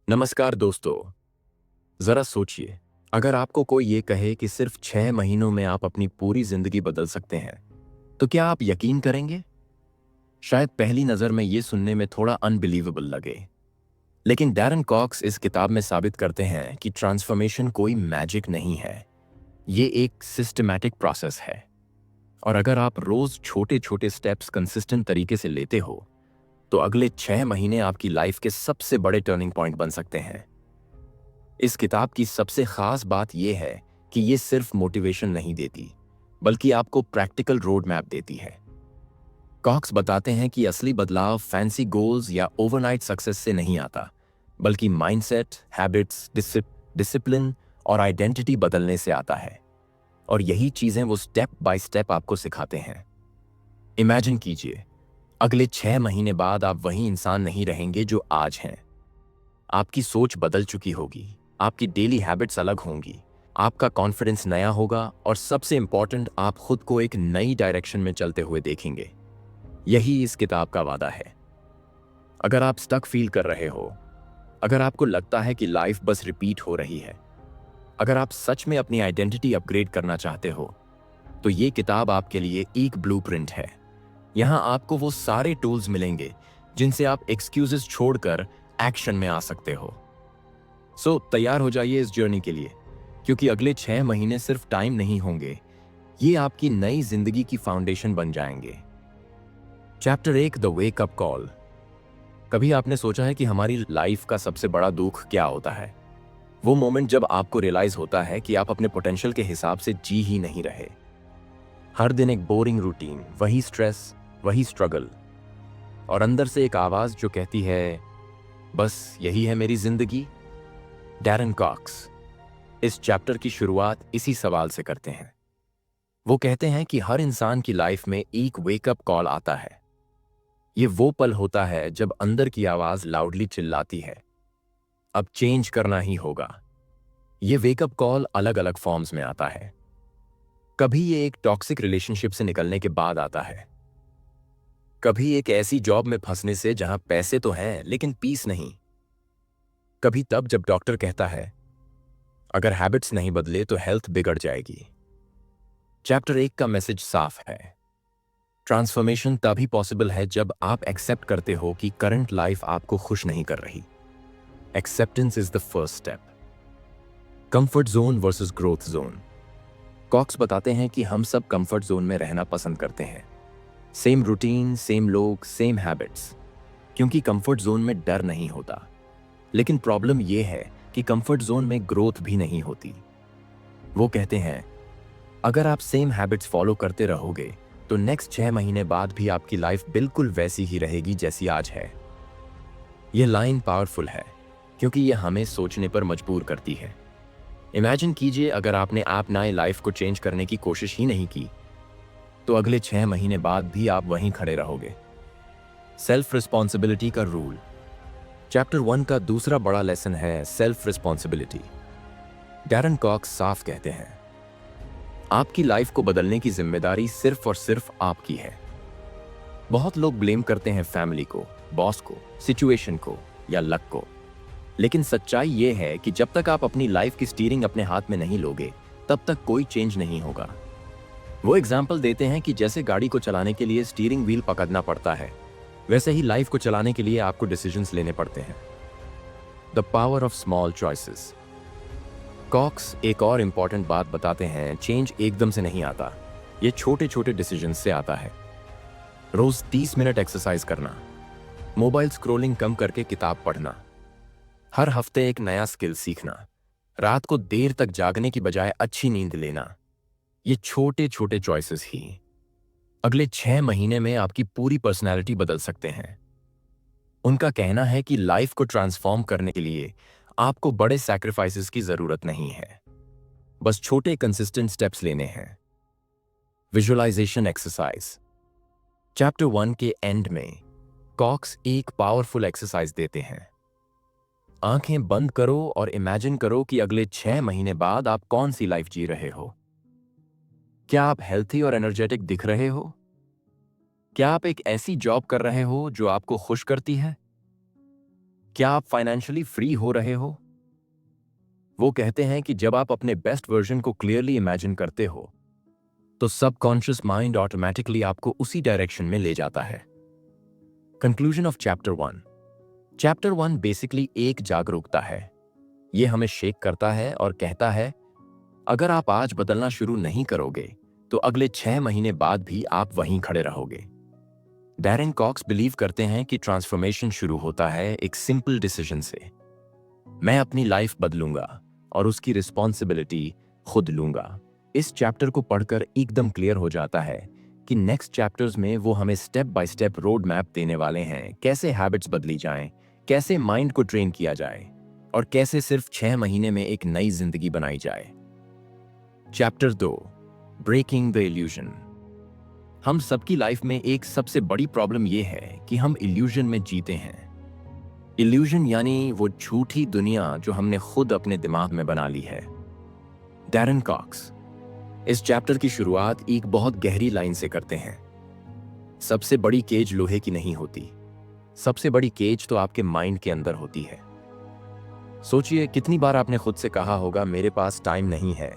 नमस्कार दोस्तों। जरा सोचिए, अगर आपको कोई ये कहे कि सिर्फ 6 महीनों में आप अपनी पूरी जिंदगी बदल सकते हैं, तो क्या आप यकीन करेंगे? शायद पहली नजर में ये सुनने में थोड़ा अनबिलीवेबल लगे, लेकिन डैरन कॉक्स इस किताब में साबित करते हैं कि ट्रांसफॉर्मेशन कोई मैजिक नहीं है। ये एक सिस्टमैटिक प्रोसेस है, और अगर आप रोज छोटे छोटे स्टेप्स कंसिस्टेंट तरीके से लेते हो, तो अगले 6 महीने आपकी लाइफ के सबसे बड़े टर्निंग पॉइंट बन सकते हैं। इस किताब की सबसे खास बात यह है कि ये सिर्फ मोटिवेशन नहीं देती, बल्कि आपको प्रैक्टिकल रोड मैप देती है। कॉक्स बताते हैं कि असली बदलाव फैंसी गोल्स या ओवरनाइट सक्सेस से नहीं आता, बल्कि माइंडसेट, हैबिट्स, डिसिप्लिन और आइडेंटिटी बदलने से आता है। और यही चीजें वो स्टेप बाय स्टेप आपको सिखाते हैं। इमेजिन कीजिए, अगले 6 महीने बाद आप वही इंसान नहीं रहेंगे जो आज हैं। आपकी सोच बदल चुकी होगी, आपकी डेली हैबिट्स अलग होंगी, आपका कॉन्फिडेंस नया होगा, और सबसे इंपॉर्टेंट, आप खुद को एक नई डायरेक्शन में चलते हुए देखेंगे। यही इस किताब का वादा है। अगर आप स्टक फील कर रहे हो, अगर आपको लगता है कि लाइफ बस रिपीट हो रही है, अगर आप सच में अपनी आइडेंटिटी अपग्रेड करना चाहते हो, तो ये किताब आपके लिए एक ब्लूप्रिंट है। यहाँ आपको वो सारे टूल्स मिलेंगे जिनसे आप एक्सक्यूजेस छोड़कर एक्शन में आ सकते हो। तैयार हो जाइए इस जर्नी के लिए, क्योंकि अगले 6 महीने सिर्फ टाइम नहीं होंगे, ये आपकी नई जिंदगी की फाउंडेशन बन जाएंगे। Chapter 1, the wake up call. कभी आपने सोचा है कि हमारी लाइफ का सबसे बड़ा दुख क्या होता है? वो मोमेंट जब आपको रियलाइज होता है कि आप अपने पोटेंशियल के हिसाब से जी ही नहीं रहे। हर दिन एक बोरिंग रूटीन, वही स्ट्रेस, वही स्ट्रगल, और अंदर से एक आवाज जो कहती है, बस यही है मेरी जिंदगी। डैरन कॉक्स इस चैप्टर की शुरुआत इसी सवाल से करते हैं। वो कहते हैं कि हर इंसान की लाइफ में एक वेकअप कॉल आता है। ये वो पल होता है जब अंदर की आवाज लाउडली चिल्लाती है, अब चेंज करना ही होगा। ये वेकअप कॉल अलग अलग फॉर्म्स में आता है। कभी ये एक टॉक्सिक रिलेशनशिप से निकलने के बाद आता है, कभी एक ऐसी जॉब में फंसने से जहां पैसे तो हैं लेकिन पीस नहीं, कभी तब जब डॉक्टर कहता है अगर हैबिट्स नहीं बदले तो हेल्थ बिगड़ जाएगी। चैप्टर 1 का मैसेज साफ है। ट्रांसफॉर्मेशन तभी पॉसिबल है जब आप एक्सेप्ट करते हो कि करंट लाइफ आपको खुश नहीं कर रही। Acceptance is the first step. Comfort zone versus growth zone. Cox बताते हैं कि हम सब कंफर्ट जोन में रहना पसंद करते हैं। सेम रूटीन, सेम लोग, सेम हैबिट्स, क्योंकि कंफर्ट जोन में डर नहीं होता। लेकिन प्रॉब्लम यह है कि कंफर्ट जोन में ग्रोथ भी नहीं होती। वो कहते हैं अगर आप सेम हैबिट्स फॉलो करते रहोगे, तो नेक्स्ट 6 महीने बाद भी आपकी लाइफ बिल्कुल वैसी ही रहेगी जैसी आज है। यह लाइन पावरफुल है, क्योंकि यह हमें सोचने पर मजबूर करती है। इमेजिन कीजिए, अगर आपने अपनी लाइफ को चेंज करने की कोशिश ही नहीं की, तो अगले 6 महीने बाद भी आप वहीं खड़े रहोगे। सेल्फ रिस्पॉन्सिबिलिटी का रूल। चैप्टर 1 का दूसरा बड़ा लेसन है सेल्फ रिस्पॉन्सिबिलिटी। डैरन कॉक्स साफ कहते हैं, आपकी लाइफ को बदलने की जिम्मेदारी सिर्फ और सिर्फ आपकी है। बहुत लोग ब्लेम करते हैं फैमिली को, बॉस को, सिचुएशन को या लक को, लेकिन सच्चाई यह है कि जब तक आप अपनी लाइफ की स्टीयरिंग अपने हाथ में नहीं लोगे, तब तक कोई चेंज नहीं होगा। वो एग्जाम्पल देते हैं कि जैसे गाड़ी को चलाने के लिए स्टीयरिंग व्हील पकड़ना पड़ता है, वैसे ही लाइफ को चलाने के लिए आपको डिसीजंस लेने पड़ते हैं। The power of small choices. Cox एक और इंपॉर्टेंट बात बताते हैं, चेंज एकदम से नहीं आता, ये छोटे छोटे डिसीजन से आता है। रोज 30 मिनट एक्सरसाइज करना, मोबाइल स्क्रोलिंग कम करके किताब पढ़ना, हर हफ्ते एक नया स्किल सीखना, रात को देर तक जागने की बजाय अच्छी नींद लेना, ये छोटे छोटे चॉइसेस ही अगले 6 महीने में आपकी पूरी पर्सनैलिटी बदल सकते हैं। उनका कहना है कि लाइफ को ट्रांसफॉर्म करने के लिए आपको बड़े सैक्रिफाइसेस की जरूरत नहीं है, बस छोटे कंसिस्टेंट स्टेप्स लेने हैं। Visualisation exercise. चैप्टर 1 के एंड में कॉक्स एक पावरफुल एक्सरसाइज देते हैं। आंखें बंद करो और इमेजिन करो कि अगले 6 महीने बाद आप कौन सी लाइफ जी रहे हो। क्या आप हेल्थी और एनर्जेटिक दिख रहे हो? क्या आप एक ऐसी जॉब कर रहे हो जो आपको खुश करती है? क्या आप फाइनेंशियली फ्री हो रहे हो? वो कहते हैं कि जब आप अपने बेस्ट वर्जन को क्लियरली इमेजिन करते हो तो सबकॉन्शियस माइंड ऑटोमेटिकली आपको उसी डायरेक्शन में ले जाता है। कंक्लूजन ऑफ चैप्टर 1 बेसिकली एक जागरूकता है। यह हमें शेक करता है और कहता है अगर आप आज बदलना शुरू नहीं करोगे तो अगले 6 महीने बाद भी आप वहीं खड़े रहोगे। डैरेन कॉक्स बिलीव करते हैं कि ट्रांसफॉर्मेशन शुरू होता है एक सिंपल डिसीजन से। मैं अपनी लाइफ बदलूंगा और उसकी रिस्पॉन्सिबिलिटी खुद लूंगा। इस चैप्टर को पढ़कर एकदम क्लियर हो जाता है कि नेक्स्ट चैप्टर्स में वो हमें step by step road map देने वाले हैं, कैसे हैबिट्स बदली जाएं, कैसे माइंड को ट्रेन किया जाए और कैसे सिर्फ 6 महीने में एक नई जिंदगी बनाई जाए। Chapter 2, breaking the illusion. हम सबकी लाइफ में एक सबसे बड़ी प्रॉब्लम यह है कि हम इल्यूजन में जीते हैं। इल्यूजन यानी वो झूठी दुनिया जो हमने खुद अपने दिमाग में बना ली है। डैरेन कॉक्स इस चैप्टर की शुरुआत एक बहुत गहरी लाइन से करते हैं। सबसे बड़ी केज लोहे की नहीं होती, सबसे बड़ी केज तो आपके माइंड के अंदर होती है। सोचिए कितनी बार आपने खुद से कहा होगा मेरे पास टाइम नहीं है,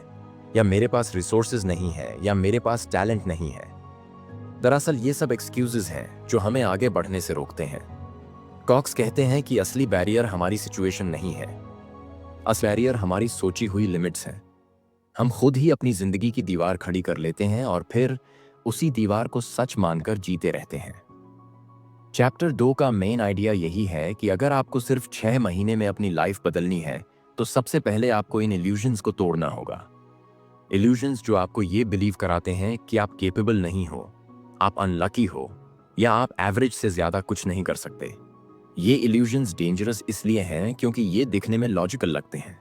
या मेरे पास रिसोर्सेज नहीं है, या मेरे पास टैलेंट नहीं है। दरअसल ये सब एक्सक्यूजेस हैं जो हमें आगे बढ़ने से रोकते हैं। कॉक्स कहते हैं कि असली बैरियर हमारी सिचुएशन नहीं है, असली बैरियर हमारी सोची हुई लिमिट्स हैं। हम खुद ही अपनी जिंदगी की दीवार खड़ी कर लेते हैं और फिर उसी दीवार को सच मानकर जीते रहते हैं। चैप्टर 2 का मेन आइडिया यही है कि अगर आपको सिर्फ 6 महीने में अपनी लाइफ बदलनी है तो सबसे पहले आपको इन इल्यूजन्स को तोड़ना होगा। इल्यूजन्स जो आपको ये बिलीव कराते हैं कि आप केपेबल नहीं हो, आप अनलकी हो, या आप एवरेज से ज्यादा कुछ नहीं कर सकते। ये इल्यूजन्स डेंजरस इसलिए हैं क्योंकि ये दिखने में लॉजिकल लगते हैं,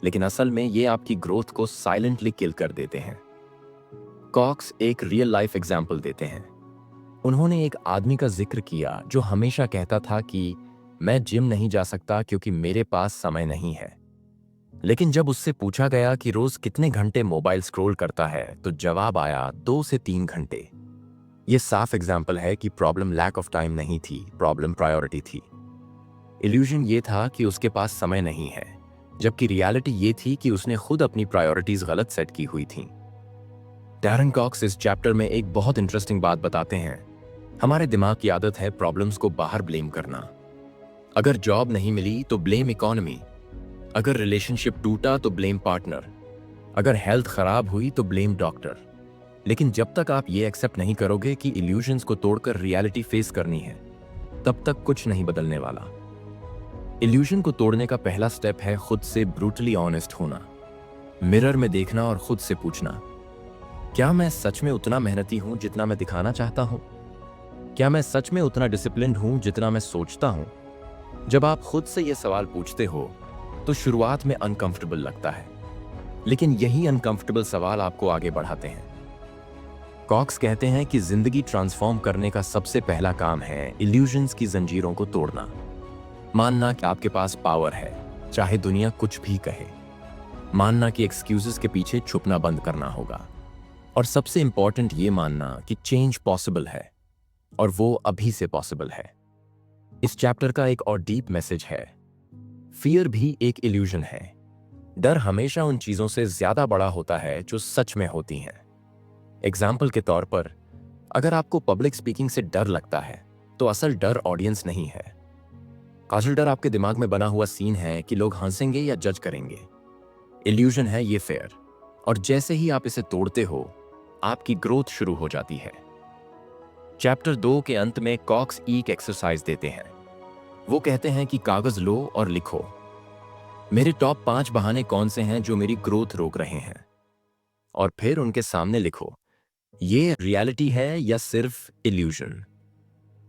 लेकिन असल में ये आपकी ग्रोथ को साइलेंटली किल कर देते हैं। कॉक्स एक रियल लाइफ एग्जाम्पल देते हैं। उन्होंने एक आदमी का जिक्र किया जो हमेशा कहता था कि मैं जिम नहीं जा सकता क्योंकि मेरे पास समय नहीं है। लेकिन जब उससे पूछा गया कि रोज कितने घंटे मोबाइल स्क्रॉल करता है तो जवाब आया 2 से 3 घंटे। यह साफ एग्जाम्पल है कि प्रॉब्लम लैक ऑफ टाइम नहीं थी, प्रॉब्लम प्रायोरिटी थी। इल्यूजन ये था कि उसके पास समय नहीं है, जबकि रियलिटी ये थी कि उसने खुद अपनी प्रायोरिटीज गलत सेट की हुई थीं। डैरेन कॉक्स इस चैप्टर में एक बहुत इंटरेस्टिंग बात बताते हैं। हमारे दिमाग की आदत है प्रॉब्लम्स को बाहर ब्लेम करना। अगर जॉब नहीं मिली तो ब्लेम इकोनॉमी, अगर रिलेशनशिप टूटा तो ब्लेम पार्टनर, अगर हेल्थ खराब हुई तो ब्लेम डॉक्टर। लेकिन जब तक आप ये एक्सेप्ट नहीं करोगे कि इल्यूजन्स को तोड़कर रियलिटी फेस करनी है, तब तक कुछ नहीं बदलने वाला। इल्यूजन को तोड़ने का पहला स्टेप है खुद से ब्रूटली ऑनेस्ट होना, मिरर में देखना और खुद से पूछना, क्या मैं सच में उतना मेहनती हूं जितना मैं दिखाना चाहता हूं? क्या मैं सच में उतना डिसिप्लिन्ड हूं जितना मैं सोचता हूं? जब आप खुद से ये सवाल पूछते हो तो शुरुआत में अनकंफर्टेबल लगता है, लेकिन यही अनकंफर्टेबल सवाल आपको आगे बढ़ाते हैं। कॉक्स कहते हैं कि जिंदगी ट्रांसफॉर्म करने का सबसे पहला काम है इल्यूजन्स की जंजीरों को तोड़ना। मानना कि आपके पास पावर है, चाहे दुनिया कुछ भी कहे। मानना कि एक्सक्यूजेस के पीछे छुपना बंद करना होगा। और सबसे इंपॉर्टेंट ये मानना कि चेंज पॉसिबल है, और वो अभी से पॉसिबल है। इस चैप्टर का एक और डीप मैसेज है, फियर भी एक इल्यूजन है। डर हमेशा उन चीजों से ज्यादा बड़ा होता है जो सच में होती हैं। एग्जाम्पल के तौर पर, अगर आपको पब्लिक स्पीकिंग से डर लगता है तो असल डर ऑडियंस नहीं है। असल डर आपके दिमाग में बना हुआ सीन है कि लोग हंसेंगे या जज करेंगे। इल्यूजन है ये फेयर, और जैसे ही आप इसे तोड़ते हो आपकी ग्रोथ शुरू हो जाती है। चैप्टर 2 के अंत में कॉक्स एक एक्सरसाइज देते हैं। वो कहते हैं कि कागज लो और लिखो, मेरे टॉप 5 बहाने कौन से हैं जो मेरी ग्रोथ रोक रहे हैं, और फिर उनके सामने लिखो ये रियलिटी है या सिर्फ इल्यूजन।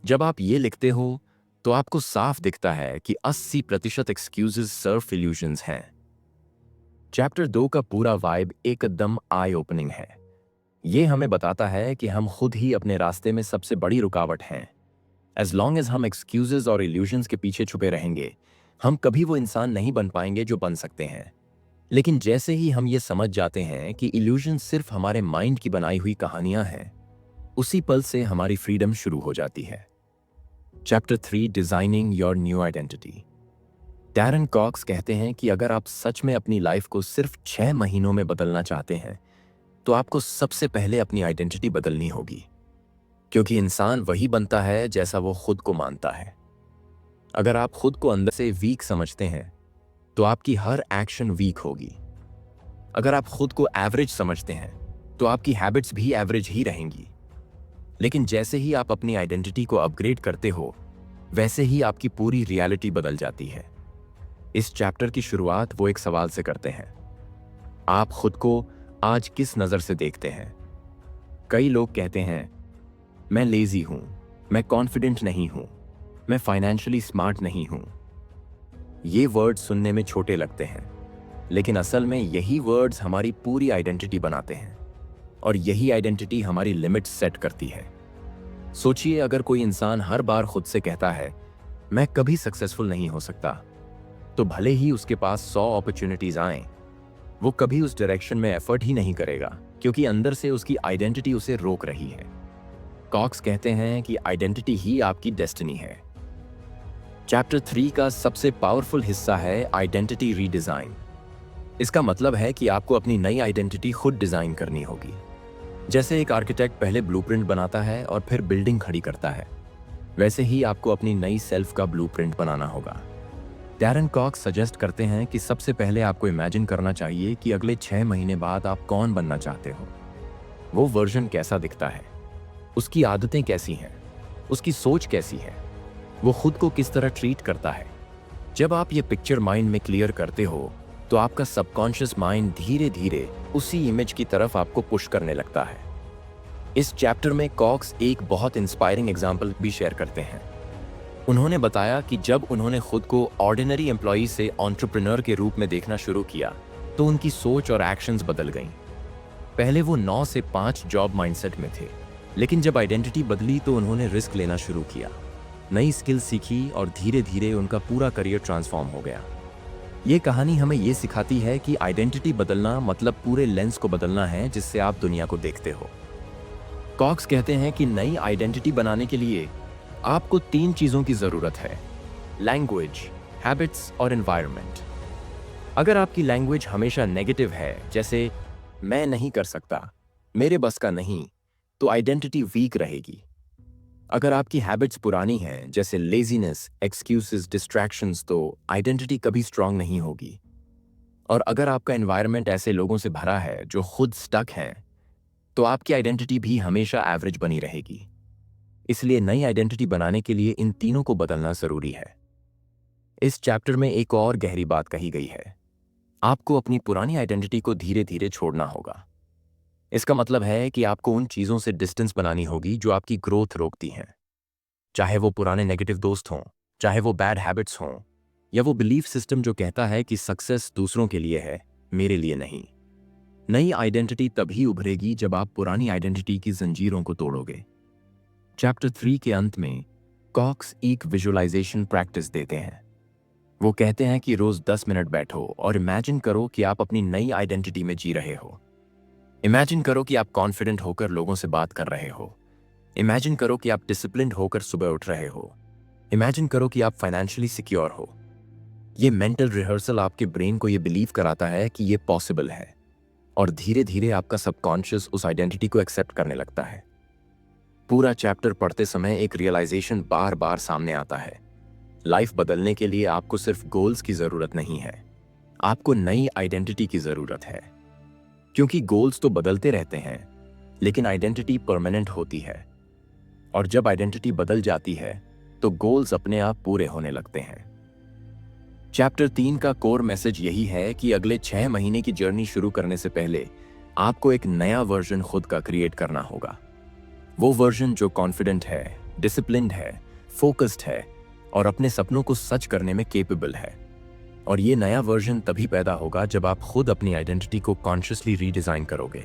जब आप ये लिखते हो तो आपको साफ दिखता है कि 80% एक्सक्यूजेस सिर्फ इल्यूजन्स हैं। चैप्टर 2 का पूरा वाइब एकदम आई ओपनिंग है। ये हमें बताता है कि हम खुद ही अपने रास्ते में सबसे बड़ी रुकावट हैं। एज लॉन्ग एज हम एक्सक्यूजेस और इल्यूजन्स के पीछे छुपे रहेंगे, हम कभी वो इंसान नहीं बन पाएंगे जो बन सकते हैं। लेकिन जैसे ही हम ये समझ जाते हैं कि इल्यूजन सिर्फ हमारे माइंड की बनाई हुई कहानियां हैं, उसी पल से हमारी फ्रीडम शुरू हो जाती है। Chapter 3 designing your new identity. Darren Cox कहते हैं कि अगर आप सच में अपनी लाइफ को सिर्फ 6 महीनों में बदलना चाहते हैं तो आपको सबसे पहले अपनी आइडेंटिटी बदलनी होगी, क्योंकि इंसान वही बनता है जैसा वो खुद को मानता है। अगर आप खुद को अंदर से वीक समझते हैं तो आपकी हर एक्शन वीक होगी। अगर आप खुद को एवरेज समझते हैं तो आपकी हैबिट्स भी एवरेज ही रहेंगी। लेकिन जैसे ही आप अपनी आइडेंटिटी को अपग्रेड करते हो, वैसे ही आपकी पूरी रियलिटी बदल जाती है। इस चैप्टर की शुरुआत वो एक सवाल से करते हैं, आप खुद को आज किस नजर से देखते हैं? कई लोग कहते हैं, मैं लेजी हूं, मैं कॉन्फिडेंट नहीं हूं, मैं फाइनेंशियली स्मार्ट नहीं हूं। ये वर्ड्स सुनने में छोटे लगते हैं, लेकिन असल में यही वर्ड्स हमारी पूरी आइडेंटिटी बनाते हैं और यही आइडेंटिटी हमारी लिमिट्स सेट करती है। सोचिए, अगर कोई इंसान हर बार खुद से कहता है मैं कभी सक्सेसफुल नहीं हो सकता, तो भले ही उसके पास 100 अपॉर्चुनिटीज आएं, वो कभी उस डायरेक्शन में एफर्ट ही नहीं करेगा, क्योंकि अंदर से उसकी आइडेंटिटी उसे रोक रही है। कॉक्स कहते हैं कि आइडेंटिटी ही आपकी डेस्टिनी है। चैप्टर 3 का सबसे पावरफुल हिस्सा है आइडेंटिटी रीडिजाइन। इसका मतलब है कि आपको अपनी नई आइडेंटिटी खुद डिजाइन करनी होगी। जैसे एक आर्किटेक्ट पहले ब्लूप्रिंट बनाता है और फिर बिल्डिंग खड़ी करता है, वैसे ही आपको अपनी नई सेल्फ का ब्लूप्रिंट बनाना होगा। डैरन कॉक्स सजेस्ट करते हैं कि सबसे पहले आपको इमेजिन करना चाहिए कि अगले 6 महीने बाद आप कौन बनना चाहते हो। वो वर्जन कैसा दिखता है, उसकी आदतें कैसी हैं, उसकी सोच कैसी है, वो खुद को किस तरह ट्रीट करता है। जब आप ये पिक्चर माइंड में क्लियर करते हो तो आपका सबकॉन्शियस माइंड धीरे धीरे उसी इमेज की तरफ आपको पुश करने लगता है। इस चैप्टर में कॉक्स एक बहुत इंस्पायरिंग एग्जाम्पल भी शेयर करते हैं। उन्होंने बताया कि जब उन्होंने खुद को ऑर्डिनरी एम्प्लॉई से एंटरप्रेन्योर के रूप में देखना शुरू किया तो उनकी सोच और एक्शंस बदल गईं। पहले वो 9 से 5 जॉब माइंडसेट में थे, लेकिन जब आइडेंटिटी बदली तो उन्होंने रिस्क लेना शुरू किया, नई स्किल सीखी और धीरे धीरे उनका पूरा करियर ट्रांसफॉर्म हो गया। ये कहानी हमें ये सिखाती है कि आइडेंटिटी बदलना मतलब पूरे लेंस को बदलना है जिससे आप दुनिया को देखते हो। कॉक्स कहते हैं कि नई आइडेंटिटी बनाने के लिए आपको 3 चीजों की जरूरत है: लैंग्वेज, हैबिट्स और एनवायरनमेंट। अगर आपकी लैंग्वेज हमेशा नेगेटिव है, जैसे मैं नहीं कर सकता, मेरे बस का नहीं, तो आइडेंटिटी वीक रहेगी। अगर आपकी हैबिट्स पुरानी हैं, जैसे लेजीनेस, एक्सक्यूजेस, डिस्ट्रैक्शंस, तो आइडेंटिटी कभी स्ट्रांग नहीं होगी। और अगर आपका एनवायरनमेंट ऐसे लोगों से भरा है जो खुद स्टक हैं, तो आपकी आइडेंटिटी भी हमेशा एवरेज बनी रहेगी। इसलिए नई आइडेंटिटी बनाने के लिए इन तीनों को बदलना जरूरी है। इस चैप्टर में एक और गहरी बात कही गई है, आपको अपनी पुरानी आइडेंटिटी को धीरे धीरे छोड़ना होगा। इसका मतलब है कि आपको उन चीजों से डिस्टेंस बनानी होगी जो आपकी ग्रोथ रोकती हैं, चाहे वो पुराने नेगेटिव दोस्त हों, चाहे वो बैड हैबिट्स हों, या वो बिलीफ सिस्टम जो कहता है कि सक्सेस दूसरों के लिए है, मेरे लिए नहीं। नई आइडेंटिटी तभी उभरेगी जब आप पुरानी आइडेंटिटी की जंजीरों को तोड़ोगे। चैप्टर 3 के अंत में कॉक्स एक विजुअलाइजेशन प्रैक्टिस देते हैं। वो कहते हैं कि रोज 10 मिनट बैठो और इमेजिन करो कि आप अपनी नई आइडेंटिटी में जी रहे हो। इमेजिन करो कि आप कॉन्फिडेंट होकर लोगों से बात कर रहे हो। इमेजिन करो कि आप डिसिप्लिन्ड होकर सुबह उठ रहे हो। इमेजिन करो कि आप फाइनेंशियली सिक्योर हो। ये मेंटल रिहर्सल आपके ब्रेन को ये बिलीव कराता है कि ये पॉसिबल है, और धीरे धीरे आपका सबकॉन्शियस उस आइडेंटिटी को एक्सेप्ट करने लगता है। पूरा चैप्टर पढ़ते समय एक रियलाइजेशन बार बार सामने आता है, लाइफ बदलने के लिए आपको सिर्फ गोल्स की जरूरत नहीं है, आपको नई आइडेंटिटी की जरूरत है। क्योंकि गोल्स तो बदलते रहते हैं, लेकिन आइडेंटिटी परमानेंट होती है, और जब आइडेंटिटी बदल जाती है तो गोल्स अपने आप पूरे होने लगते हैं। चैप्टर 3 का कोर मैसेज यही है कि अगले 6 महीने की जर्नी शुरू करने से पहले आपको एक नया वर्जन खुद का क्रिएट करना होगा। वो वर्जन जो कॉन्फिडेंट है, डिसिप्लिन्ड है, फोकस्ड है और अपने सपनों को सच करने में कैपेबल है। और ये नया वर्जन तभी पैदा होगा जब आप खुद अपनी आइडेंटिटी को कॉन्शियसली रीडिजाइन करोगे।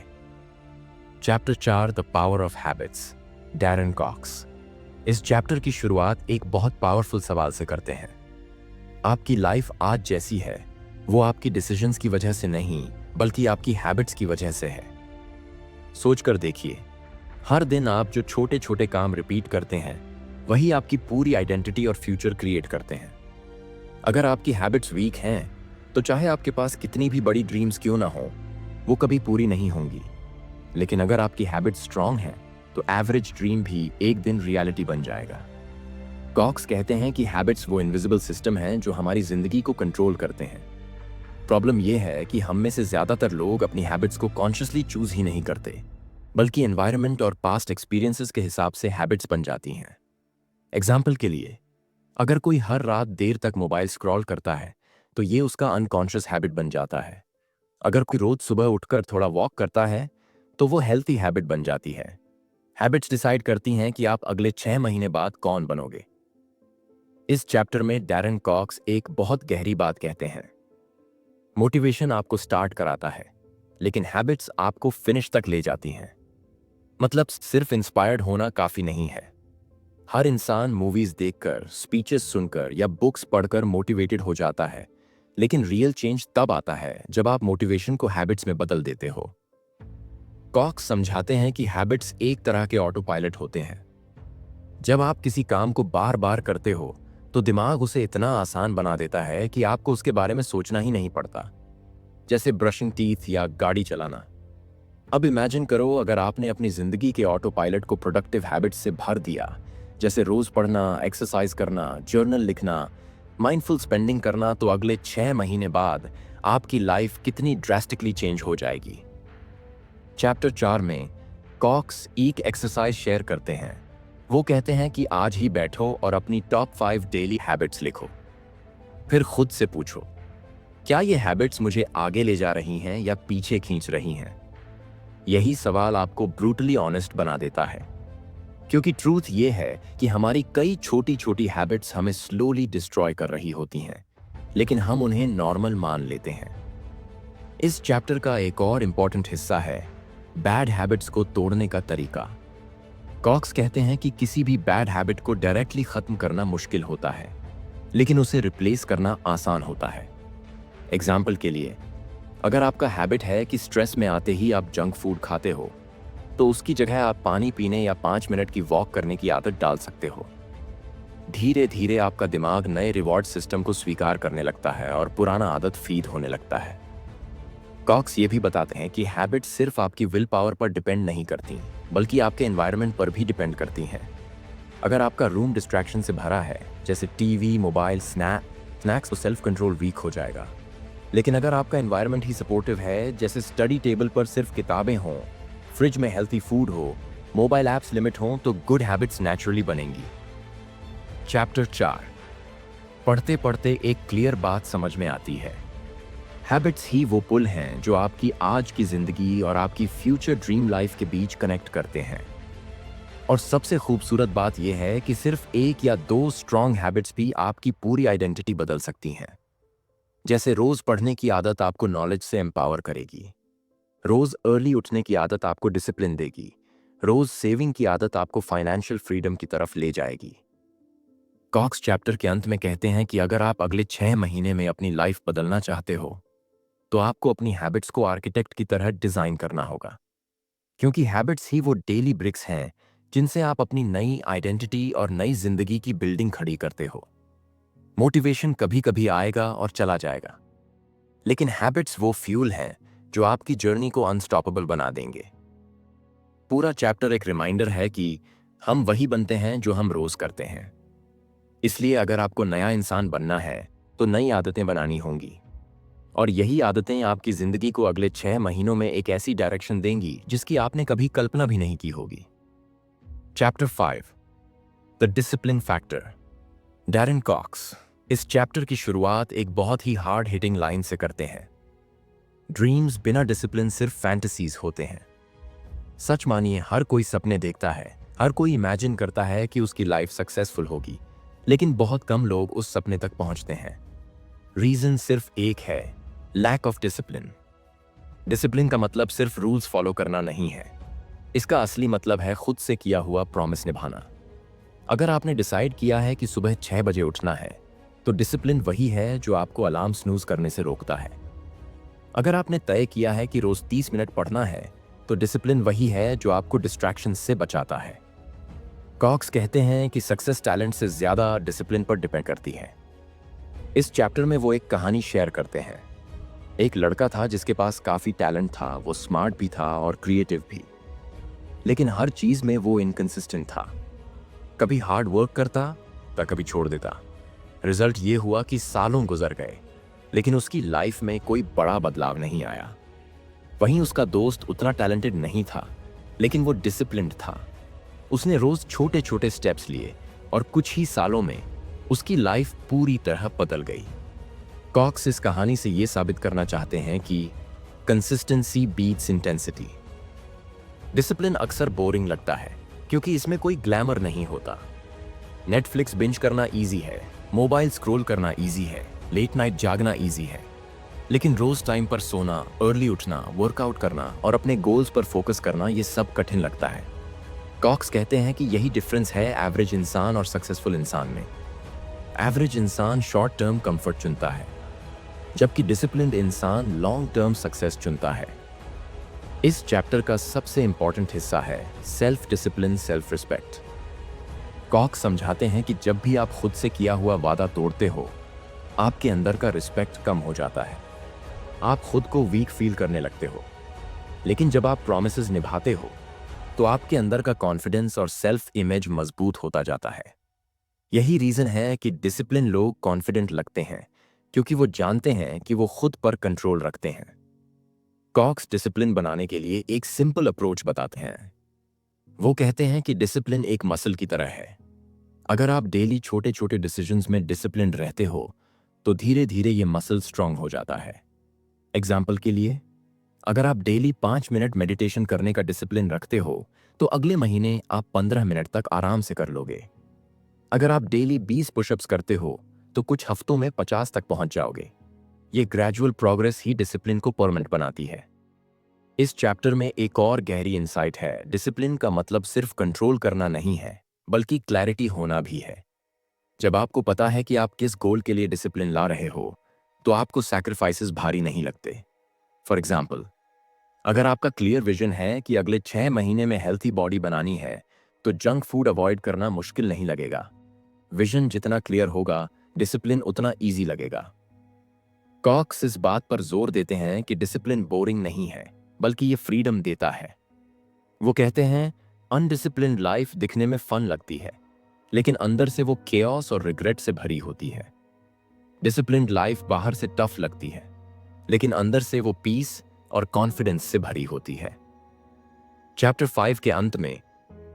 Chapter 4 the power of habits, Darren Cox. इस चैप्टर की शुरुआत एक बहुत पावरफुल सवाल से करते हैं। आपकी लाइफ आज जैसी है वो आपकी डिसीजंस की वजह से नहीं, बल्कि आपकी हैबिट्स की वजह से है। सोच कर देखिए, हर दिन आप जो छोटे छोटे काम रिपीट करते हैं वही आपकी पूरी आइडेंटिटी और फ्यूचर क्रिएट करते हैं। अगर आपकी हैबिट्स वीक हैं, तो चाहे आपके पास कितनी भी बड़ी ड्रीम्स क्यों ना हो, वो कभी पूरी नहीं होंगी। लेकिन अगर आपकी हैबिट्स स्ट्रांग हैं, तो एवरेज ड्रीम भी एक दिन रियलिटी बन जाएगा। कॉक्स कहते हैं कि हैबिट्स वो इनविजिबल सिस्टम हैं जो हमारी जिंदगी को कंट्रोल करते हैं। प्रॉब्लम यह है कि हम में से ज्यादातर लोग अपनी हैबिट्स को कॉन्शियसली चूज ही नहीं करते, बल्कि एनवायरनमेंट और पास्ट एक्सपीरियंसेस के हिसाब से हैबिट्स बन जाती हैं। एग्जाम्पल के लिए, अगर कोई हर रात देर तक मोबाइल स्क्रॉल करता है, तो ये उसका अनकॉन्शियस हैबिट बन जाता है। अगर कोई रोज सुबह उठकर थोड़ा वॉक करता है, तो वो हेल्थी हैबिट बन जाती है। हैबिट्स डिसाइड करती हैं कि आप अगले 6 महीने बाद कौन बनोगे। इस चैप्टर में डैरेन कॉक्स एक बहुत गहरी बात कहते हैं। मोटिवेशन आपको स्टार्ट कराता है, लेकिन हैबिट्स आपको फिनिश तक ले जाती हैं। मतलब सिर्फ इंस्पायर्ड होना काफी नहीं है। हर इंसान मूवीज देखकर, स्पीचेस सुनकर या बुक्स पढ़कर मोटिवेटेड हो जाता है, लेकिन रियल चेंज तब आता है जब आप मोटिवेशन को हैबिट्स में बदल देते हो। कॉक्स समझाते हैं कि हैबिट्स एक तरह के ऑटो पायलट होते हैं। जब आप किसी काम को बार बार करते हो, तो दिमाग उसे इतना आसान बना देता है कि आपको उसके बारे में सोचना ही नहीं पड़ता, जैसे ब्रशिंग टीथ या गाड़ी चलाना। अब इमेजिन करो, अगर आपने अपनी जिंदगी के ऑटो पायलट को प्रोडक्टिव हैबिट्स से भर दिया, जैसे रोज पढ़ना, एक्सरसाइज करना, जर्नल लिखना, माइंडफुल स्पेंडिंग करना, तो अगले 6 महीने बाद आपकी लाइफ कितनी ड्रास्टिकली चेंज हो जाएगी। चैप्टर 4 में कॉक्स एक एक्सरसाइज शेयर करते हैं। वो कहते हैं कि आज ही बैठो और अपनी टॉप 5 डेली हैबिट्स लिखो। फिर खुद से पूछो, क्या ये हैबिट्स मुझे आगे ले जा रही हैं या पीछे खींच रही हैं? यही सवाल आपको ब्रूटली ऑनेस्ट बना देता है, क्योंकि ट्रूथ ये है कि हमारी कई छोटी छोटी हैबिट्स हमें स्लोली डिस्ट्रॉय कर रही होती हैं, लेकिन हम उन्हें नॉर्मल मान लेते हैं। इस चैप्टर का एक और इंपॉर्टेंट हिस्सा है बैड हैबिट्स को तोड़ने का तरीका। कॉक्स कहते हैं कि किसी भी बैड हैबिट को डायरेक्टली खत्म करना मुश्किल होता है, लेकिन उसे रिप्लेस करना आसान होता है। एग्जाम्पल के लिए, अगर आपका हैबिट है कि स्ट्रेस में आते ही आप जंक फूड खाते हो, तो उसकी जगह आप पानी पीने या 5 मिनट की वॉक करने की आदत डाल सकते हो। धीरे धीरे आपका दिमाग नए रिवॉर्ड सिस्टम को स्वीकार करने लगता है और पुराना आदत फीड होने लगता है। कॉक्स ये भी बताते हैं कि हैबिट्स सिर्फ आपकी विल पावर पर डिपेंड नहीं करती, बल्कि आपके एनवायरनमेंट पर भी डिपेंड करती हैं। अगर आपका रूम डिस्ट्रैक्शन से भरा है, जैसे टीवी, मोबाइल, स्नैक्स, तो सेल्फ कंट्रोल वीक हो जाएगा। लेकिन अगर आपका एनवायरनमेंट ही सपोर्टिव है, जैसे स्टडी टेबल पर सिर्फ किताबें हों, फ्रिज में हेल्थी फूड हो, मोबाइल ऐप्स लिमिट हों, तो गुड हैबिट्स नेचुरली बनेंगी। चैप्टर 4 पढ़ते पढ़ते एक क्लियर बात समझ में आती है। हैबिट्स ही वो पुल हैं जो आपकी आज की जिंदगी और आपकी फ्यूचर ड्रीम लाइफ के बीच कनेक्ट करते हैं। और सबसे खूबसूरत बात यह है कि सिर्फ 1 या 2 स्ट्रॉन्ग हैबिट्स भी आपकी पूरी आइडेंटिटी बदल सकती हैं। जैसे रोज पढ़ने की आदत आपको नॉलेज से एम्पावर करेगी, रोज अर्ली उठने की आदत आपको डिसिप्लिन देगी, रोज सेविंग की आदत आपको फाइनेंशियल फ्रीडम की तरफ ले जाएगी। कॉक्स चैप्टर के अंत में कहते हैं कि अगर आप अगले 6 महीने में अपनी लाइफ बदलना चाहते हो, तो आपको अपनी हैबिट्स को आर्किटेक्ट की तरह डिजाइन करना होगा, क्योंकि हैबिट्स ही वो डेली ब्रिक्स हैं जिनसे आप अपनी नई आइडेंटिटी और नई जिंदगी की बिल्डिंग खड़ी करते हो। मोटिवेशन कभी कभी आएगा और चला जाएगा, लेकिन हैबिट्स वो फ्यूल हैं जो आपकी जर्नी को अनस्टॉपेबल बना देंगे। पूरा चैप्टर एक रिमाइंडर है कि हम वही बनते हैं जो हम रोज करते हैं। इसलिए अगर आपको नया इंसान बनना है, तो नई आदतें बनानी होंगी, और यही आदतें आपकी जिंदगी को अगले 6 महीनों में एक ऐसी डायरेक्शन देंगी जिसकी आपने कभी कल्पना भी नहीं की होगी। Chapter 5 the discipline factor. Darren Cox इस चैप्टर की शुरुआत एक बहुत ही हार्ड हिटिंग लाइन से करते हैं। ड्रीम्स बिना डिसिप्लिन सिर्फ फैंटेसीज होते हैं। सच मानिए, हर कोई सपने देखता है, हर कोई इमेजिन करता है कि उसकी लाइफ सक्सेसफुल होगी, लेकिन बहुत कम लोग उस सपने तक पहुंचते हैं। रीजन सिर्फ एक है, लैक ऑफ डिसिप्लिन। डिसिप्लिन का मतलब सिर्फ रूल्स फॉलो करना नहीं है, इसका असली मतलब है खुद से किया हुआ प्रॉमिस निभाना। अगर आपने डिसाइड किया है कि सुबह 6 बजे उठना है, तो डिसिप्लिन वही है जो आपको अलार्म स्नूज करने से रोकता है। अगर आपने तय किया है कि रोज 30 मिनट पढ़ना है, तो डिसिप्लिन वही है जो आपको डिस्ट्रैक्शन से बचाता है। कॉक्स कहते हैं कि सक्सेस टैलेंट से ज्यादा डिसिप्लिन पर डिपेंड करती है। इस चैप्टर में वो एक कहानी शेयर करते हैं। एक लड़का था जिसके पास काफी टैलेंट था, वो स्मार्ट भी था और क्रिएटिव भी, लेकिन हर चीज में वो इनकंसिस्टेंट था। कभी हार्ड वर्क करता तो कभी छोड़ देता। रिजल्ट ये हुआ कि सालों गुजर गए, लेकिन उसकी लाइफ में कोई बड़ा बदलाव नहीं आया। वहीं उसका दोस्त उतना टैलेंटेड नहीं था, लेकिन वो डिसिप्लिन्ड था। उसने रोज छोटे छोटे स्टेप्स लिए और कुछ ही सालों में उसकी लाइफ पूरी तरह बदल गई। कॉक्स इस कहानी से ये साबित करना चाहते हैं कि कंसिस्टेंसी बीट्स इंटेंसिटी। डिसिप्लिन अक्सर बोरिंग लगता है क्योंकि इसमें कोई ग्लैमर नहीं होता। नेटफ्लिक्स बिंज करना इजी है, मोबाइल स्क्रॉल करना इजी है, लेट नाइट जागना इजी है, लेकिन रोज टाइम पर सोना, अर्ली उठना, वर्कआउट करना और अपने गोल्स पर फोकस करना, ये सब कठिन लगता है। कॉक्स कहते हैं कि यही डिफरेंस है एवरेज इंसान और सक्सेसफुल इंसान में। एवरेज इंसान शॉर्ट टर्म कंफर्ट चुनता है, जबकि डिसिप्लिन्ड इंसान लॉन्ग टर्म सक्सेस चुनता है। इस चैप्टर का सबसे इंपॉर्टेंट हिस्सा है self discipline, self respect. Cox समझाते हैं कि जब भी आप खुद से किया हुआ वादा तोड़ते हो, आपके अंदर का रिस्पेक्ट कम हो जाता है। आप खुद को वीक फील करने लगते हो। लेकिन जब आप प्रॉमिसेस निभाते हो, तो आपके अंदर का कॉन्फिडेंस और सेल्फ इमेज मजबूत होता जाता है। यही रीजन है कि डिसिप्लिन लोग कॉन्फिडेंट लगते हैं, क्योंकि वो जानते हैं कि वो खुद पर कंट्रोल रखते हैं। कॉक्स डिसिप्लिन बनाने के लिए एक सिंपल अप्रोच बताते हैं। वो कहते हैं कि डिसिप्लिन एक मसल की तरह है। अगर आप डेली छोटे छोटे डिसीजंस में डिसिप्लिन रहते हो, तो धीरे धीरे ये मसल स्ट्रांग हो जाता है। एग्जाम्पल के लिए, अगर आप डेली 5 मिनट मेडिटेशन करने का डिसिप्लिन रखते हो, तो अगले महीने आप 15 मिनट तक आराम से कर लोगे। अगर आप डेली 20 पुशअप्स करते हो, तो कुछ हफ्तों में 50 तक पहुंच जाओगे। ये ग्रेजुअल प्रोग्रेस ही डिसिप्लिन को परमानेंट बनाती है। इस चैप्टर में एक और गहरी इंसाइट है। डिसिप्लिन का मतलब सिर्फ कंट्रोल करना नहीं है, बल्कि क्लैरिटी होना भी है। जब आपको पता है कि आप किस गोल के लिए डिसिप्लिन ला रहे हो, तो आपको सैक्रिफाइसेस भारी नहीं लगते। फॉर एग्जाम्पल, अगर आपका क्लियर विजन है कि अगले 6 महीने में हेल्थी बॉडी बनानी है, तो जंक फूड अवॉइड करना मुश्किल नहीं लगेगा। विजन जितना क्लियर होगा, डिसिप्लिन उतना ईजी लगेगा। कॉक्स इस बात पर जोर देते हैं कि डिसिप्लिन बोरिंग नहीं है, बल्कि ये फ्रीडम देता है। वो कहते हैं, अनडिसिप्लिन्ड लाइफ दिखने में फन लगती है, लेकिन अंदर से वो केओस और रिग्रेट से भरी होती है। डिसिप्लिन्ड लाइफ बाहर से टफ लगती है, लेकिन अंदर से वो पीस और कॉन्फिडेंस से भरी होती है। चैप्टर 5 के अंत में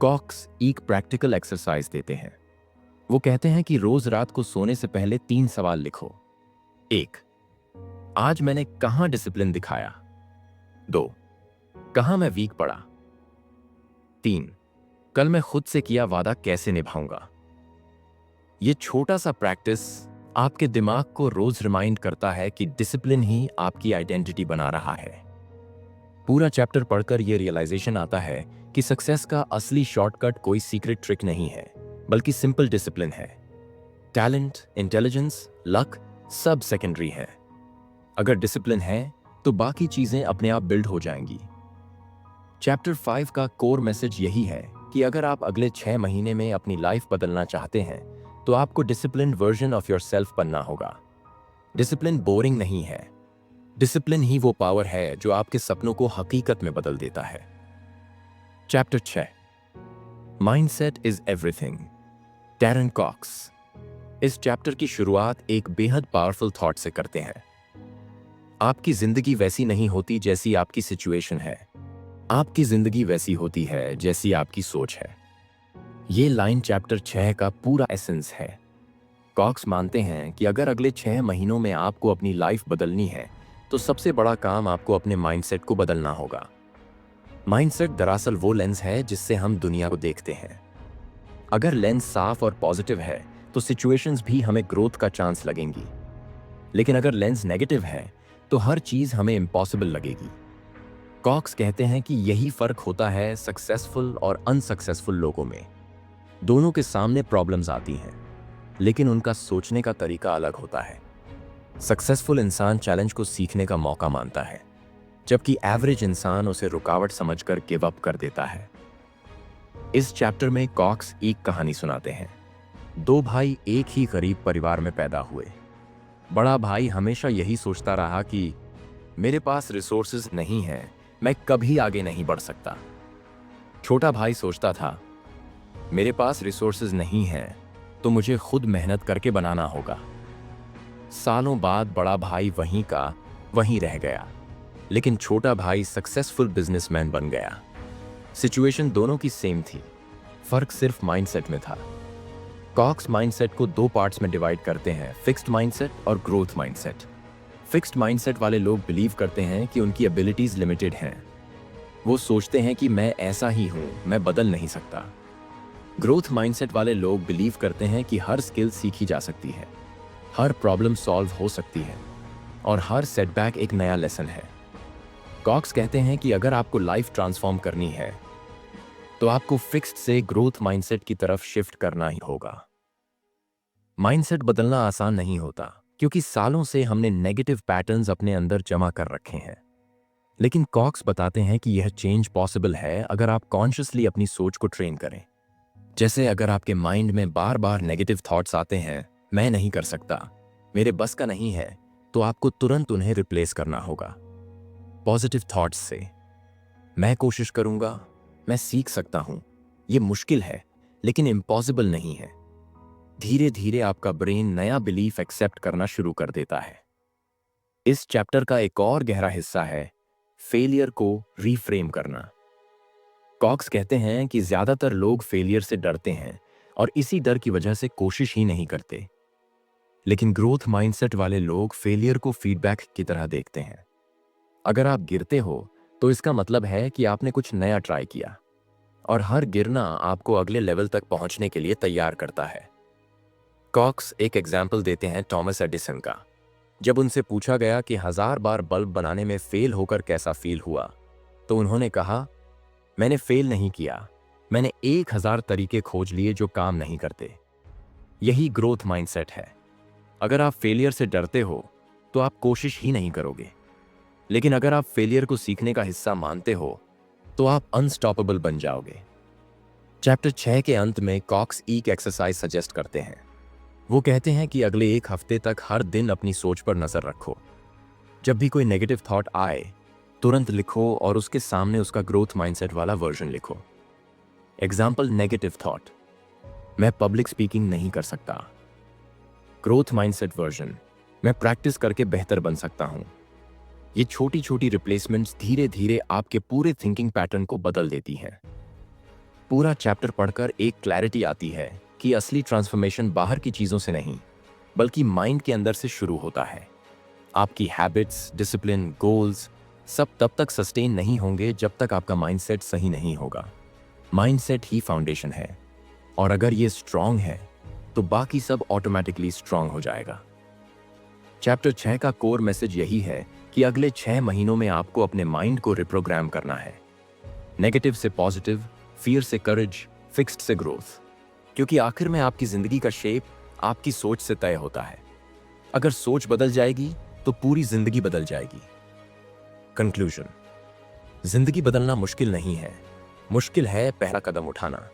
कॉक्स एक प्रैक्टिकल एक्सरसाइज देते हैं। वो कहते हैं कि रोज रात को सोने से पहले 3 सवाल लिखो। 1, आज मैंने कहां डिसिप्लिन दिखाया? 2, कहां मैं वीक पड़ा? 3, कल मैं खुद से किया वादा कैसे निभाऊंगा? ये छोटा सा प्रैक्टिस आपके दिमाग को रोज रिमाइंड करता है कि डिसिप्लिन ही आपकी आइडेंटिटी बना रहा है। पूरा चैप्टर पढ़कर यह रियलाइजेशन आता है कि सक्सेस का असली शॉर्टकट कोई सीक्रेट ट्रिक नहीं है, बल्कि सिंपल डिसिप्लिन है। टैलेंट, इंटेलिजेंस, लक सब सेकेंडरी है। अगर डिसिप्लिन है, तो बाकी चीजें अपने आप बिल्ड हो जाएंगी। चैप्टर 5 का कोर मैसेज यही है कि अगर आप अगले 6 महीने में अपनी लाइफ बदलना चाहते हैं, तो आपको डिसिप्लिन वर्जन ऑफ योरसेल्फ बनना होगा। डिसिप्लिन बोरिंग नहीं है। डिसिप्लिन ही वो पावर है जो आपके सपनों को हकीकत में बदल देता है। Chapter 6, mindset is everything, Darren Cox. इस चैप्टर की शुरुआत एक बेहद पावरफुल थॉट से करते हैं। आपकी जिंदगी वैसी नहीं होती जैसी आपकी सिचुएशन है, आपकी जिंदगी वैसी होती है जैसी आपकी सोच है। ये लाइन चैप्टर 6 का पूरा एसेंस है। कॉक्स मानते हैं कि अगर अगले 6 महीनों में आपको अपनी लाइफ बदलनी है, तो सबसे बड़ा काम आपको अपने माइंडसेट को बदलना होगा। माइंडसेट दरअसल वो लेंस है जिससे हम दुनिया को देखते हैं। अगर लेंस साफ और पॉजिटिव है, तो सिचुएशंस भी हमें ग्रोथ का चांस लगेंगी। लेकिन अगर लेंस नेगेटिव है, तो हर चीज हमें इम्पॉसिबल लगेगी। कॉक्स कहते हैं कि यही फर्क होता है सक्सेसफुल और अनसक्सेसफुल लोगों में। दोनों के सामने प्रॉब्लम्स आती हैं, लेकिन उनका सोचने का तरीका अलग होता है। सक्सेसफुल इंसान चैलेंज को सीखने का मौका मानता है, जबकि एवरेज इंसान उसे रुकावट समझकर गिव अप कर देता है। इस चैप्टर में कॉक्स एक कहानी सुनाते हैं। दो भाई एक ही गरीब परिवार में पैदा हुए। बड़ा भाई हमेशा यही सोचता रहा कि मेरे पास रिसोर्सेज नहीं है, मैं कभी आगे नहीं बढ़ सकता। छोटा भाई सोचता था मेरे पास रिसोर्सेज नहीं है तो मुझे खुद मेहनत करके बनाना होगा। सालों बाद बड़ा भाई वहीं का वहीं रह गया, लेकिन छोटा भाई सक्सेसफुल बिजनेसमैन बन गया। सिचुएशन दोनों की सेम थी, फर्क सिर्फ माइंडसेट में था। कॉक्स माइंडसेट को दो पार्ट्स में डिवाइड करते हैं, फिक्स्ड माइंडसेट और ग्रोथ माइंडसेट। फिक्स्ड माइंडसेट वाले लोग बिलीव करते हैं कि उनकी एबिलिटीज लिमिटेड हैं। वो सोचते हैं कि मैं ऐसा ही हूं, मैं बदल नहीं सकता। ग्रोथ माइंडसेट वाले लोग बिलीव करते हैं कि हर स्किल सीखी जा सकती है, हर प्रॉब्लम सॉल्व हो सकती है और हर सेटबैक एक नया लेसन है। कॉक्स कहते हैं कि अगर आपको लाइफ ट्रांसफॉर्म करनी है तो आपको फिक्स्ड से ग्रोथ माइंडसेट की तरफ शिफ्ट करना ही होगा। माइंडसेट बदलना आसान नहीं होता क्योंकि सालों से हमने नेगेटिव पैटर्न्स अपने अंदर जमा कर रखे हैं। लेकिन कॉक्स बताते हैं कि यह चेंज पॉसिबल है अगर आप कॉन्शियसली अपनी सोच को ट्रेन करें। जैसे अगर आपके माइंड में बार बार नेगेटिव थॉट्स आते हैं, मैं नहीं कर सकता, मेरे बस का नहीं है, तो आपको तुरंत उन्हें रिप्लेस करना होगा पॉजिटिव थॉट्स से। मैं कोशिश करूंगा, मैं सीख सकता हूं, यह मुश्किल है लेकिन इम्पॉसिबल नहीं है। धीरे धीरे आपका ब्रेन नया बिलीफ एक्सेप्ट करना शुरू कर देता है। इस चैप्टर का एक और गहरा हिस्सा है फेलियर को रीफ्रेम करना। कॉक्स कहते हैं कि ज्यादातर लोग फेलियर से डरते हैं और इसी डर की वजह से कोशिश ही नहीं करते। लेकिन ग्रोथ माइंडसेट वाले लोग फेलियर को फीडबैक की तरह देखते हैं। अगर आप गिरते हो तो इसका मतलब है कि आपने कुछ नया ट्राई किया, और हर गिरना आपको अगले लेवल तक पहुंचने के लिए तैयार करता है। कॉक्स एक एग्जाम्पल देते हैं थॉमस एडिसन का। जब उनसे पूछा गया कि 1000 बार बल्ब बनाने में फेल होकर कैसा फील हुआ, तो उन्होंने कहा, मैंने फेल नहीं किया, मैंने 1000 तरीके खोज लिए जो काम नहीं करते। यही ग्रोथ माइंडसेट है। अगर आप फेलियर से डरते हो तो आप कोशिश ही नहीं करोगे, लेकिन अगर आप फेलियर को सीखने का हिस्सा मानते हो तो आप अनस्टॉपेबल बन जाओगे। चैप्टर 6 के अंत में कॉक्स एक एक्सरसाइज सजेस्ट करते हैं। वो कहते हैं कि अगले एक हफ्ते तक हर दिन अपनी सोच पर नजर रखो। जब भी कोई नेगेटिव थॉट आए, तुरंत लिखो और उसके सामने उसका ग्रोथ माइंडसेट वाला वर्जन लिखो। एग्जाम्पल, नेगेटिव थॉट, मैं पब्लिक स्पीकिंग नहीं कर सकता। ग्रोथ माइंडसेट वर्जन, मैं प्रैक्टिस करके बेहतर बन सकता हूं। ये छोटी छोटी रिप्लेसमेंट्स धीरे धीरे आपके पूरे थिंकिंग पैटर्न को बदल देती हैं। पूरा चैप्टर पढ़कर एक क्लैरिटी आती है कि असली ट्रांसफॉर्मेशन बाहर की चीजों से नहीं, बल्कि माइंड के अंदर से शुरू होता है। आपकी हैबिट्स, डिसिप्लिन, गोल्स सब तब तक सस्टेन नहीं होंगे जब तक आपका माइंडसेट सही नहीं होगा। माइंडसेट ही फाउंडेशन है, और अगर ये स्ट्रांग है तो बाकी सब ऑटोमेटिकली स्ट्रांग हो जाएगा। चैप्टर 6 का कोर मैसेज यही है कि अगले 6 महीनों में आपको अपने माइंड को रिप्रोग्राम करना है। नेगेटिव से पॉजिटिव, फियर से करेज, फिक्स्ड से ग्रोथ। क्योंकि आखिर में आपकी जिंदगी का शेप आपकी सोच से तय होता है। अगर सोच बदल जाएगी तो पूरी जिंदगी बदल जाएगी। कंक्लूजन, जिंदगी बदलना मुश्किल नहीं है, मुश्किल है पहला कदम उठाना।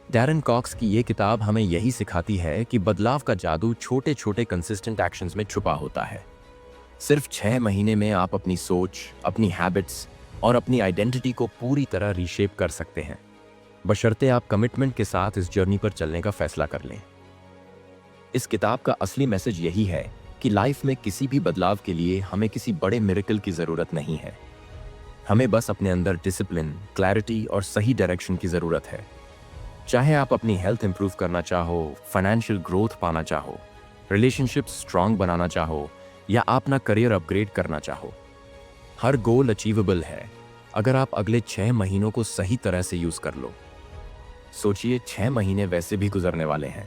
डैरन कॉक्स की ये किताब हमें यही सिखाती है कि बदलाव का जादू छोटे छोटे कंसिस्टेंट एक्शंस में छुपा होता है। सिर्फ 6 महीने में आप अपनी सोच, अपनी हैबिट्स और अपनी आइडेंटिटी को पूरी तरह रीशेप कर सकते हैं, बशर्ते आप कमिटमेंट के साथ इस जर्नी पर चलने का फैसला कर लें। इस किताब का असली मैसेज यही है कि लाइफ में किसी भी बदलाव के लिए हमें किसी बड़े मिरेकल की जरूरत नहीं है। हमें बस अपने अंदर डिसिप्लिन, क्लैरिटी और सही डायरेक्शन की जरूरत है। चाहे आप अपनी हेल्थ इंप्रूव करना चाहो, फाइनेंशियल ग्रोथ पाना चाहो, रिलेशनशिप स्ट्रांग बनाना चाहो या अपना करियर अपग्रेड करना चाहो, हर गोल अचीवेबल है अगर आप अगले 6 महीनों को सही तरह से यूज कर लो। सोचिए, 6 महीने वैसे भी गुजरने वाले हैं।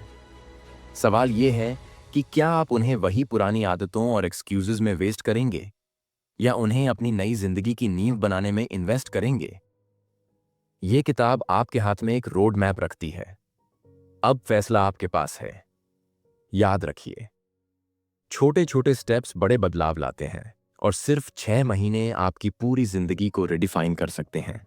सवाल यह है कि क्या आप उन्हें वही पुरानी आदतों और एक्सक्यूजेस में वेस्ट करेंगे या उन्हें अपनी नई जिंदगी की नींव बनाने में इन्वेस्ट करेंगे। यह किताब आपके हाथ में एक रोड मैप रखती है। अब फैसला आपके पास है। याद रखिए, छोटे छोटे स्टेप्स बड़े बदलाव लाते हैं और सिर्फ 6 महीने आपकी पूरी जिंदगी को रिडिफाइन कर सकते हैं।